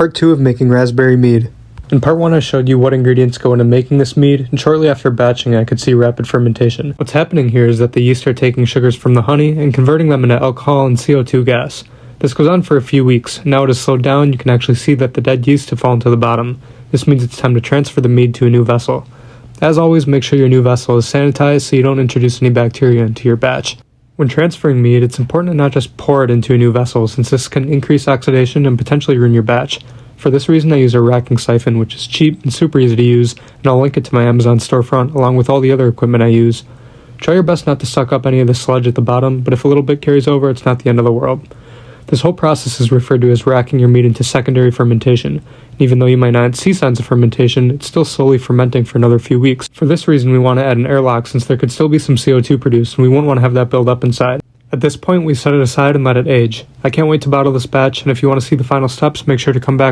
Part 2 of making raspberry mead. In part 1 I showed you what ingredients go into making this mead, and shortly after batching I could see rapid fermentation. What's happening here is that the yeast are taking sugars from the honey and converting them into alcohol and CO2 gas. This goes on for a few weeks, and now it has slowed down. You can actually see that the dead yeast have fallen to the bottom. This means it's time to transfer the mead to a new vessel. As always, make sure your new vessel is sanitized so you don't introduce any bacteria into your batch. When transferring mead, it's important to not just pour it into a new vessel, since this can increase oxidation and potentially ruin your batch. For this reason, I use a racking siphon, which is cheap and super easy to use, and I'll link it to my Amazon storefront along with all the other equipment I use. Try your best not to suck up any of the sludge at the bottom, but if a little bit carries over, it's not the end of the world. This whole process is referred to as racking your mead into secondary fermentation, and even though you might not see signs of fermentation, it's still slowly fermenting for another few weeks. For this reason, we want to add an airlock, since there could still be some CO2 produced, and we won't want to have that build up inside. At this point, we set it aside and let it age. I can't wait to bottle this batch, and if you want to see the final steps, make sure to come back.